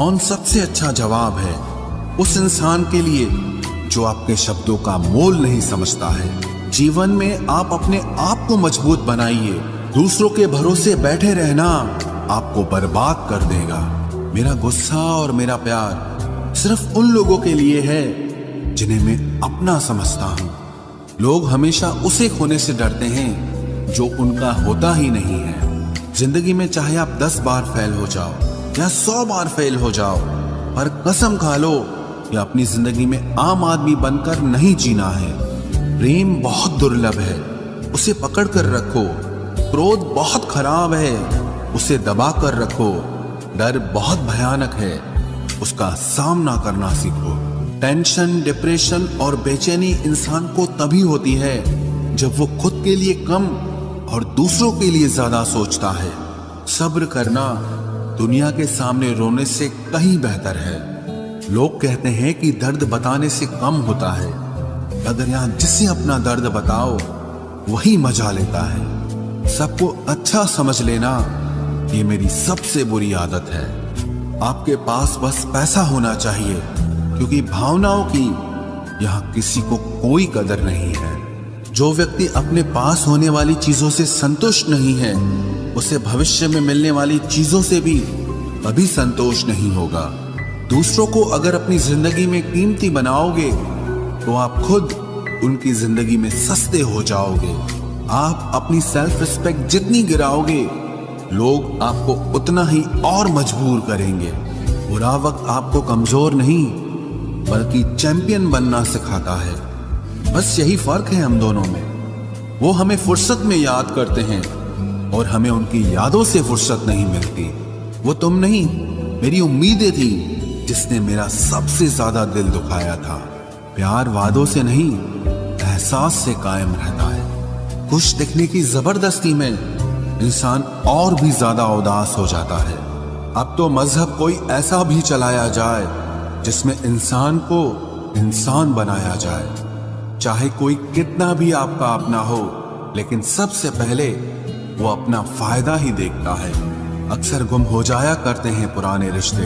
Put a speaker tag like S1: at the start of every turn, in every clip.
S1: मौन सबसे अच्छा जवाब है उस इंसान के लिए जो आपके शब्दों का मोल नहीं समझता है। जीवन में आप अपने आप को मजबूत बनाइए। दूसरों के भरोसे बैठे रहना आपको बर्बाद कर देगा। मेरा गुस्सा और मेरा प्यार सिर्फ उन लोगों के लिए है जिन्हें मैं अपना समझता हूँ। लोग हमेशा उसे खोने से डरते हैं जो उनका होता ही नहीं है। जिंदगी में चाहे आप 10 बार फेल हो जाओ या 100 बार फेल हो जाओ, पर कसम खा लो कि अपनी जिंदगी में आम आदमी बनकर नहीं जीना है। प्रेम बहुत दुर्लभ है, उसे पकड़ कर रखो। क्रोध बहुत खराब है, उसे दबा कर रखो। डर बहुत भयानक है, उसका सामना करना सीखो। टेंशन, डिप्रेशन और बेचैनी इंसान को तभी होती है जब वो खुद के लिए कम और दूसरों के लिए ज्यादा सोचता है। सब्र करना दुनिया के सामने रोने से कहीं बेहतर है। लोग कहते हैं कि दर्द बताने से कम होता है, अगर यहाँ जिसे अपना दर्द बताओ वही मजा लेता है। सबको अच्छा समझ लेना ये मेरी सबसे बुरी आदत है। आपके पास बस पैसा होना चाहिए, क्योंकि भावनाओं की यहाँ किसी को कोई कदर नहीं है। जो व्यक्ति अपने पास होने वाली चीजों से संतुष्ट नहीं है, उसे भविष्य में मिलने वाली चीजों से भी कभी संतोष नहीं होगा। दूसरों को अगर अपनी जिंदगी में कीमती बनाओगे तो आप खुद उनकी जिंदगी में सस्ते हो जाओगे। आप अपनी सेल्फ रिस्पेक्ट जितनी गिराओगे, लोग आपको उतना ही और मजबूर करेंगे। बुरा वक्त आपको कमजोर नहीं बल्कि चैंपियन बनना सिखाता है। बस यही फर्क है हम दोनों में। वो हमें फुर्सत में याद करते हैं और हमें उनकी यादों से फुर्सत नहीं मिलती। वो तुम नहीं, मेरी उम्मीदें थी जिसने मेरा सबसे ज्यादा दिल दुखाया था। प्यार वादों से नहीं, एहसास से कायम रहता है। खुश दिखने की जबरदस्ती में इंसान और भी ज्यादा उदास हो जाता है। अब तो मजहब कोई ऐसा भी चलाया जाए जिसमें इंसान को इंसान बनाया जाए। चाहे कोई कितना भी आपका अपना हो, लेकिन सबसे पहले वो अपना फायदा ही देखता है। अक्सर गुम हो जाया करते हैं पुराने रिश्ते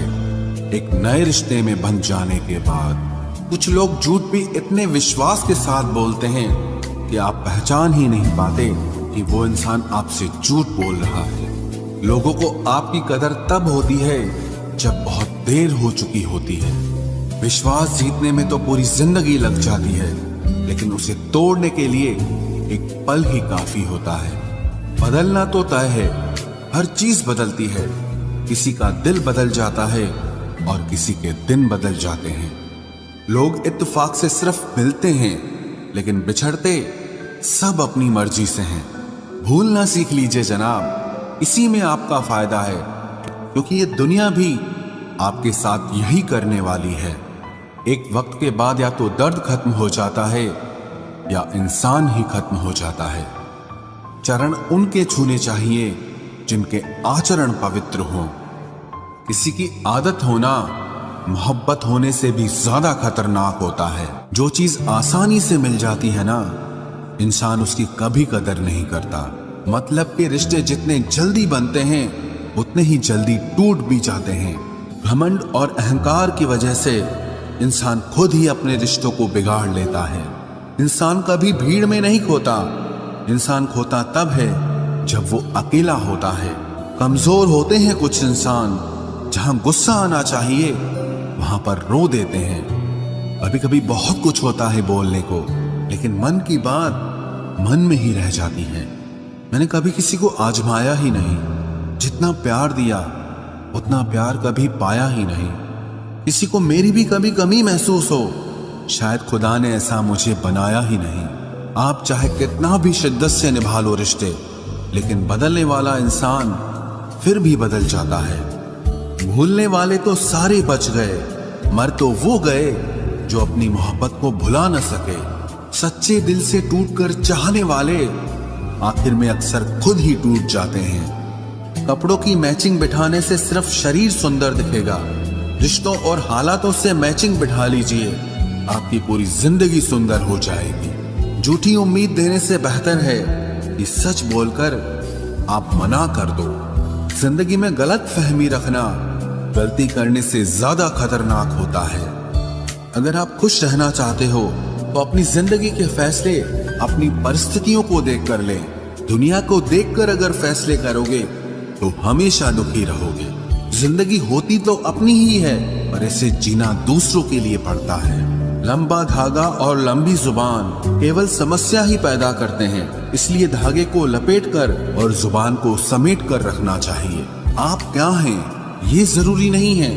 S1: एक नए रिश्ते में बन जाने के बाद। कुछ लोग झूठ भी इतने विश्वास के साथ बोलते हैं कि आप पहचान ही नहीं पाते कि वो इंसान आपसे झूठ बोल रहा है। लोगों को आपकी कदर तब होती है जब बहुत देर हो चुकी होती है। विश्वास जीतने में तो पूरी जिंदगी लग जाती है, लेकिन उसे तोड़ने के लिए एक पल ही काफी होता है। बदलना तो तय है, हर चीज बदलती है। किसी का दिल बदल जाता है और किसी के दिन बदल जाते हैं। लोग इत्तेफाक से सिर्फ मिलते हैं, लेकिन बिछड़ते सब अपनी मर्जी से हैं। भूलना सीख लीजिए जनाब, इसी में आपका फायदा है, क्योंकि ये दुनिया भी आपके साथ यही करने वाली है। एक वक्त के बाद या तो दर्द खत्म हो जाता है या इंसान ही खत्म हो जाता है। चरण उनके छूने चाहिए जिनके आचरण पवित्र हों। किसी की आदत होना मोहब्बत होने से भी ज्यादा खतरनाक होता है। जो चीज आसानी से मिल जाती है ना, इंसान उसकी कभी कदर नहीं करता। मतलब के रिश्ते जितने जल्दी बनते हैं उतने ही जल्दी टूट भी जाते हैं। घमंड और अहंकार की वजह से इंसान खुद ही अपने रिश्तों को बिगाड़ लेता है। इंसान कभी भीड़ में नहीं खोता, इंसान खोता तब है जब वो अकेला होता है। कमजोर होते हैं कुछ इंसान, जहां गुस्सा आना चाहिए वहां पर रो देते हैं। कभी कभी बहुत कुछ होता है बोलने को, लेकिन मन की बात मन में ही रह जाती है। मैंने कभी किसी को आजमाया ही नहीं। जितना प्यार दिया उतना प्यार कभी पाया ही नहीं। किसी को मेरी भी कभी कमी महसूस हो, शायद खुदा ने ऐसा मुझे बनाया ही नहीं। आप चाहे कितना भी शिद्दत से निभा लो रिश्ते, लेकिन बदलने वाला इंसान फिर भी बदल जाता है। भूलने वाले तो सारे बच गए, मर तो वो गए जो अपनी मोहब्बत को भुला न सके। सच्चे दिल से टूटकर चाहने वाले आखिर में अक्सर खुद ही टूट जाते हैं। कपड़ों की मैचिंग बिठाने से सिर्फ शरीर सुंदर दिखेगा। रिश्तों और हालातों से मैचिंग बिठा लीजिए, आपकी पूरी जिंदगी सुंदर हो जाएगी। झूठी उम्मीद देने से बेहतर है कि सच बोलकर आप मना कर दो। जिंदगी में गलत फहमी रखना गलती करने से ज्यादा खतरनाक होता है। अगर आप खुश रहना चाहते हो तो अपनी जिंदगी के फैसले अपनी परिस्थितियों को देखकर लें। दुनिया को देखकर अगर फैसले करोगे तो हमेशा दुखी रहोगे। जिंदगी होती तो अपनी ही है, पर इसे जीना दूसरों के लिए पड़ता है। लंबा धागा और लंबी जुबान केवल समस्या ही पैदा करते हैं, इसलिए धागे को लपेटकर और जुबान को समेट कर रखना चाहिए। आप क्या हैं ये जरूरी नहीं है,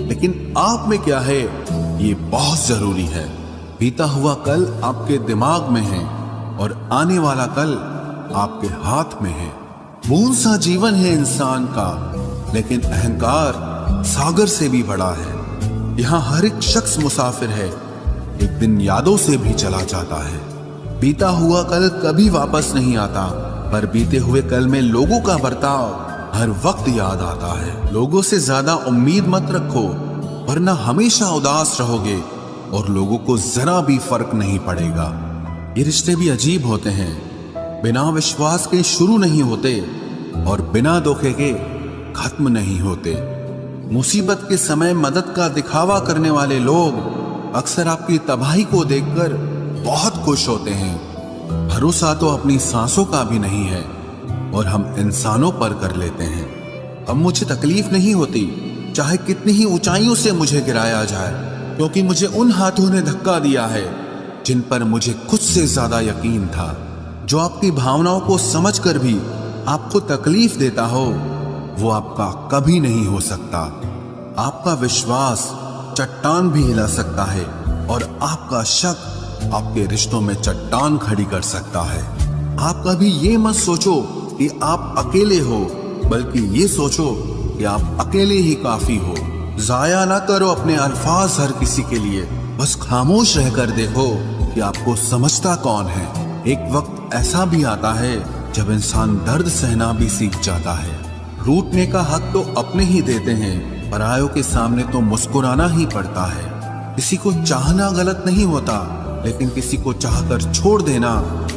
S1: लेकिन आप में क्या है ये बहुत जरूरी है। बीता हुआ कल आपके दिमाग में है और आने वाला कल आपके हाथ में है। बूंद सा जीवन है इंसान का, लेकिन अहंकार सागर से भी बड़ा है। यहाँ हर एक शख्स मुसाफिर है, एक दिन यादों से भी चला जाता है। बीता हुआ कल कभी वापस नहीं आता, पर बीते हुए कल में लोगों का बर्ताव हर वक्त याद आता है। लोगों से ज्यादा उम्मीद मत रखो, वरना हमेशा उदास रहोगे और लोगों को जरा भी फर्क नहीं पड़ेगा। ये रिश्ते भी अजीब होते हैं, बिना विश्वास के शुरू नहीं होते और बिना धोखे के खत्म नहीं होते। मुसीबत के समय मदद का दिखावा करने वाले लोग अक्सर आपकी तबाही को देखकर बहुत खुश होते हैं। भरोसा तो अपनी सांसों का भी नहीं है और हम इंसानों पर कर लेते हैं। अब मुझे तकलीफ नहीं होती चाहे कितनी ही ऊंचाइयों से मुझे गिराया जाए, क्योंकि मुझे उन हाथों ने धक्का दिया है जिन पर मुझे खुद से ज्यादा यकीन था। जो आपकी भावनाओं को समझकर भी आपको तकलीफ देता हो, वो आपका कभी नहीं हो सकता। आपका विश्वास चट्टान भी हिला सकता है और आपका शक आपके रिश्तों में चट्टान खड़ी कर सकता है। आप कभी ये मत सोचो कि आप अकेले हो, बल्कि ये सोचो कि आप अकेले ही काफी हो। जाया ना करो अपने अल्फाज हर किसी के लिए, बस खामोश रहकर देखो कि आपको समझता कौन है। एक वक्त ऐसा भी आता है जब इंसान दर्द सहना भी सीख जाता है। रूठने का हक तो अपने ही देते हैं, परायों के सामने तो मुस्कुराना ही पड़ता है। किसी को चाहना गलत नहीं होता, लेकिन किसी को चाहकर छोड़ देना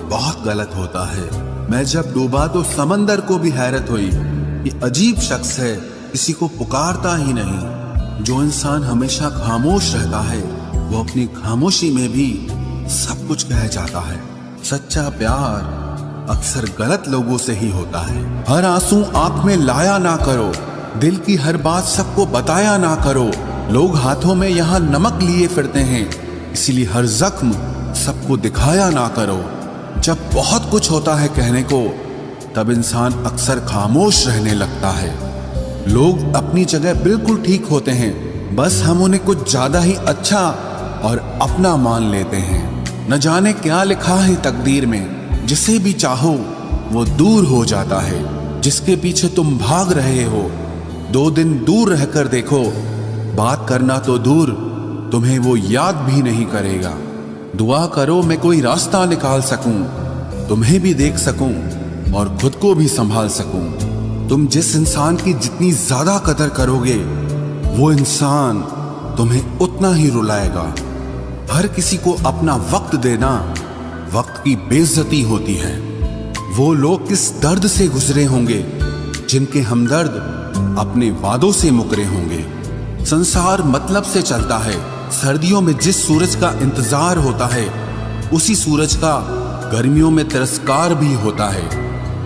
S1: बहुत गलत होता है। मैं जब डूबा तो समंदर को भी हैरत हुई कि अजीब शख्स है, किसी को पुकारता ही नहीं। जो इंसान हमेशा खामोश रहता है, वो अपनी खामोशी में भी सब कुछ कह जाता है। सच्चा प्यार अक्सर गलत लोगों से ही होता है। हर आंसू आंख में लाया ना करो, दिल की हर बात सबको बताया ना करो। लोग हाथों में यहाँ नमक लिए फिरते हैं, इसीलिए हर जख्म सबको दिखाया ना करो। जब बहुत कुछ होता है कहने को, तब इंसान अक्सर खामोश रहने लगता है। लोग अपनी जगह बिल्कुल ठीक होते हैं, बस हम उन्हें कुछ ज्यादा ही अच्छा और अपना मान लेते हैं। न जाने क्या लिखा है तकदीर में, जिसे भी चाहो वो दूर हो जाता है। जिसके पीछे तुम भाग रहे हो, 2 दिन दूर रहकर देखो, बात करना तो दूर, तुम्हें वो याद भी नहीं करेगा। दुआ करो मैं कोई रास्ता निकाल सकूं, तुम्हें भी देख सकूं और खुद को भी संभाल सकूं। तुम जिस इंसान की जितनी ज्यादा कदर करोगे, वो इंसान तुम्हें उतना ही रुलाएगा। हर किसी को अपना वक्त देना वक्त की बेइज्जती होती है। वो लोग किस दर्द से गुजरे होंगे जिनके हमदर्द अपने वादों से मुकरे होंगे। संसार मतलब से चलता है। सर्दियों में जिस सूरज का इंतजार होता है, उसी सूरज का गर्मियों में तिरस्कार भी होता है।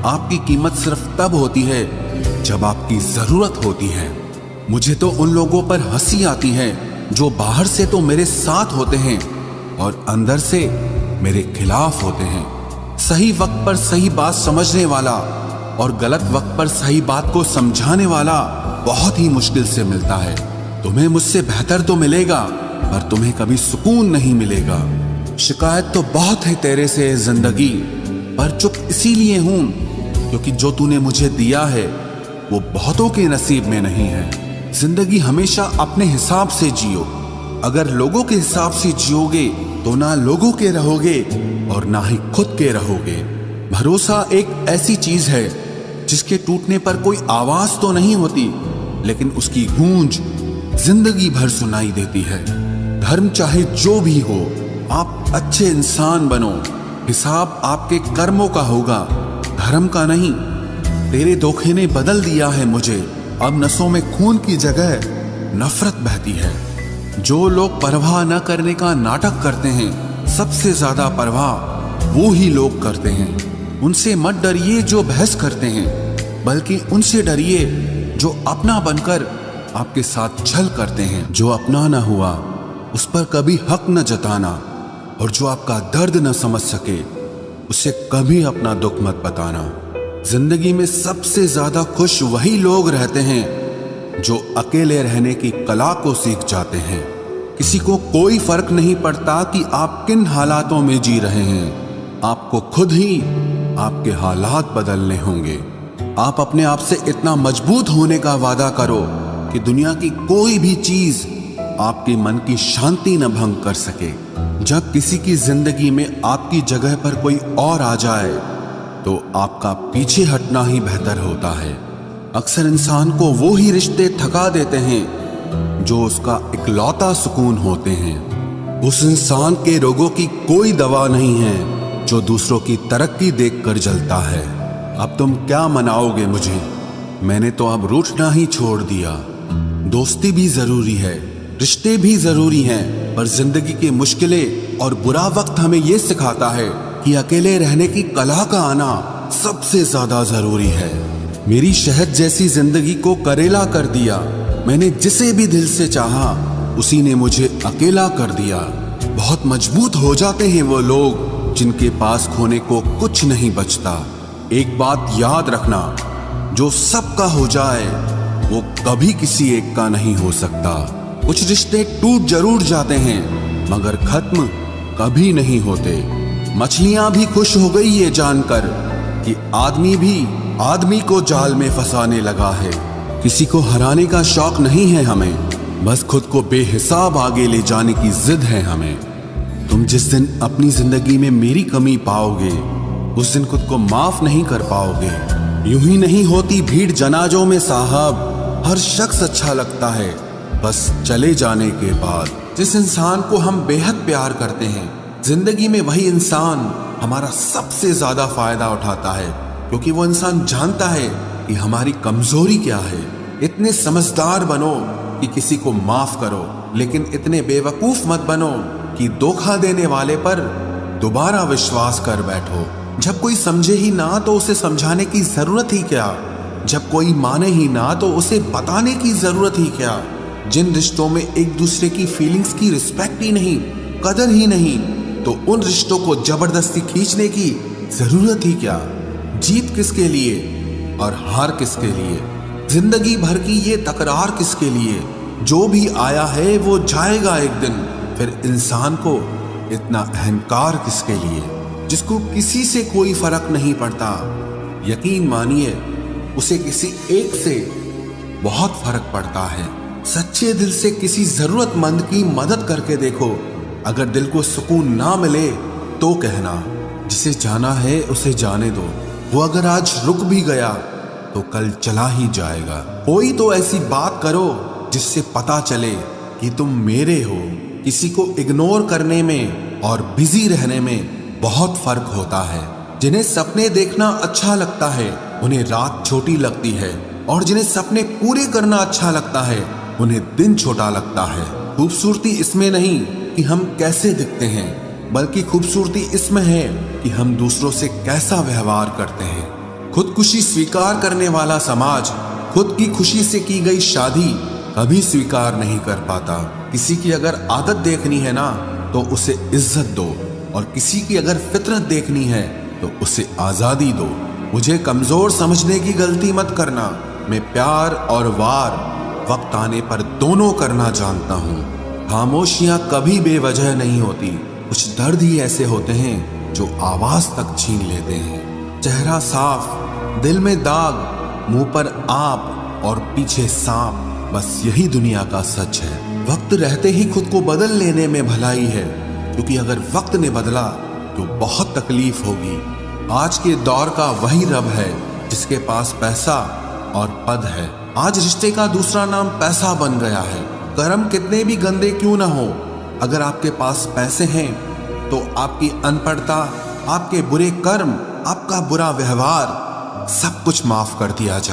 S1: आपकी कीमत सिर्फ तब होती है जब आपकी जरूरत होती है। मुझे तो उन लोगों पर हंसी आती है जो बाहर से तो मेरे साथ होते हैं और अंदर से मेरे खिलाफ होते हैं। सही वक्त पर सही बात समझने वाला और गलत वक्त पर सही बात को समझाने वाला बहुत ही मुश्किल से मिलता है। तुम्हें मुझसे बेहतर तो मिलेगा, पर तुम्हें कभी सुकून नहीं मिलेगा। शिकायत तो बहुत है तेरे से जिंदगी, पर चुप इसीलिए हूं क्योंकि जो तूने मुझे दिया है वो बहुतों के नसीब में नहीं है। जिंदगी हमेशा अपने हिसाब से जियो। अगर लोगों के हिसाब से जियोगे तो ना लोगों के रहोगे और ना ही खुद के रहोगे। भरोसा एक ऐसी चीज है जिसके टूटने पर कोई आवाज तो नहीं होती, लेकिन उसकी गूंज जिंदगी भर सुनाई देती है। धर्म चाहे जो भी हो, आप अच्छे इंसान बनो। हिसाब आपके कर्मों का होगा, धर्म का नहीं। तेरे धोखे ने बदल दिया है मुझे। अब नसों में खून की जगह नफरत बहती है। जो लोग परवाह न करने का नाटक करते हैं, सबसे ज्यादा परवाह वो ही लोग करते हैं। उनसे मत डरिए जो बहस करते हैं, बल्कि उनसे डरिए जो अपना बनकर आपके साथ छल करते हैं। जो अपना न हुआ उस पर कभी हक न जताना, और जो आपका दर्द न समझ सके उसे कभी अपना दुख मत बताना। जिंदगी में सबसे ज्यादा खुश वही लोग रहते हैं जो अकेले रहने की कला को सीख जाते हैं। किसी को कोई फर्क नहीं पड़ता कि आप किन हालातों में जी रहे हैं, आपको खुद ही आपके हालात बदलने होंगे। आप अपने आप से इतना मजबूत होने का वादा करो कि दुनिया की कोई भी चीज आपके मन की शांति न भंग कर सके। जब किसी की जिंदगी में आपकी जगह पर कोई और आ जाए तो आपका पीछे हटना ही बेहतर होता है। अक्सर इंसान को वो ही रिश्ते थका देते हैं जो उसका इकलौता सुकून होते हैं। उस इंसान के रोगों की कोई दवा नहीं है जो दूसरों की तरक्की देखकर जलता है। अब तुम क्या मनाओगे मुझे? मैंने तो अब रूठना ही छोड़ दिया। दोस्ती भी जरूरी है, रिश्ते भी जरूरी हैं, पर जिंदगी की मुश्किलें और बुरा वक्त हमें ये सिखाता है कि अकेले रहने की कला का आना सबसे ज्यादा जरूरी है। मेरी शहद जैसी जिंदगी को करेला कर दिया। मैंने जिसे भी दिल से चाहा उसी ने मुझे अकेला कर दिया। बहुत मजबूत हो जाते हैं वो लोग जिनके पास खोने को कुछ नहीं बचता। एक बात याद रखना, जो सबका हो जाए वो कभी किसी एक का नहीं हो सकता। कुछ रिश्ते टूट जरूर जाते हैं मगर खत्म कभी नहीं होते। मछलियां भी खुश हो गई ये जानकर कि आदमी भी आदमी को जाल में फंसाने लगा है। किसी को हराने का शौक नहीं है हमें, बस खुद को बेहिसाब आगे ले जाने की जिद है हमें। तुम जिस दिन अपनी जिंदगी में मेरी कमी पाओगे उस दिन खुद को माफ नहीं कर पाओगे। यूं ही नहीं होती भीड़ जनाजों में साहब, हर शख्स अच्छा लगता है बस चले जाने के बाद। जिस इंसान को हम बेहद प्यार करते हैं, जिंदगी में वही इंसान हमारा सबसे ज्यादा फायदा उठाता है, क्योंकि वो इंसान जानता है कि हमारी कमजोरी क्या है। इतने समझदार बनो कि किसी को माफ करो, लेकिन इतने बेवकूफ मत बनो कि धोखा देने वाले पर दोबारा विश्वास कर बैठो। जब कोई समझे ही ना तो उसे समझाने की जरूरत ही क्या? जब कोई माने ही ना तो उसे बताने की जरूरत ही क्या? जिन रिश्तों में एक दूसरे की फीलिंग्स की रिस्पेक्ट ही नहीं, कदर ही नहीं, तो उन रिश्तों को जबरदस्ती खींचने की जरूरत ही क्या? जीत किसके लिए और हार किसके लिए? जिंदगी भर की ये तकरार किसके लिए? जो भी आया है वो जाएगा एक दिन। फिर इंसान को इतना अहंकार किसके लिए, जिसको किसी से कोई फर्क नहीं पड़ता? यकीन मानिए उसे किसी एक से बहुत फर्क पड़ता है। सच्चे दिल से किसी जरूरतमंद की मदद करके देखो। अगर दिल को सुकून ना मिले तो कहना, जिसे जाना है उसे जाने दो। वो अगर आज रुक भी गया तो कल चला ही जाएगा। कोई तो ऐसी बात करो जिससे पता चले कि तुम मेरे हो। किसी को इग्नोर करने में और बिजी रहने में बहुत फर्क होता है। जिन्हें सपने देखना अच्छा लगता है उन्हें रात छोटी लगती है, और जिन्हें सपने पूरे करना अच्छा लगता है उन्हें दिन छोटा लगता है। खूबसूरती इसमें नहीं कि हम कैसे दिखते हैं, बल्कि खूबसूरती इसमें है कि हम दूसरों से कैसा व्यवहार करते हैं। खुदकुशी स्वीकार करने वाला समाज खुद की खुशी से की गई शादी कभी स्वीकार नहीं कर पाता। किसी की अगर आदत देखनी है ना तो उसे इज्जत दो, और किसी की अगर फितरत देखनी है तो उसे आजादी दो। मुझे कमजोर समझने की गलती मत करना। मैं प्यार और वार वक्त आने पर दोनों करना जानता हूँ। खामोशियां कभी बेवजह नहीं होती। कुछ दर्द ही ऐसे होते हैं जो आवाज तक छीन लेते हैं। चेहरा साफ, दिल में दाग, मुंह पर आप और पीछे सांप, बस यही दुनिया का सच है। वक्त रहते ही खुद को बदल लेने में भलाई है, क्योंकि अगर वक्त ने बदला तो बहुत तकलीफ होगी। आज के दौर का वही रब है जिसके पास पैसा और पद है। आज रिश्ते का दूसरा नाम पैसा बन गया है। कर्म कितने भी गंदे क्यों ना हो, अगर आपके पास पैसे हैं तो आपकी अनपढ़ता, आपके बुरे कर्म, आपका बुरा व्यवहार सब कुछ माफ कर दिया जाए।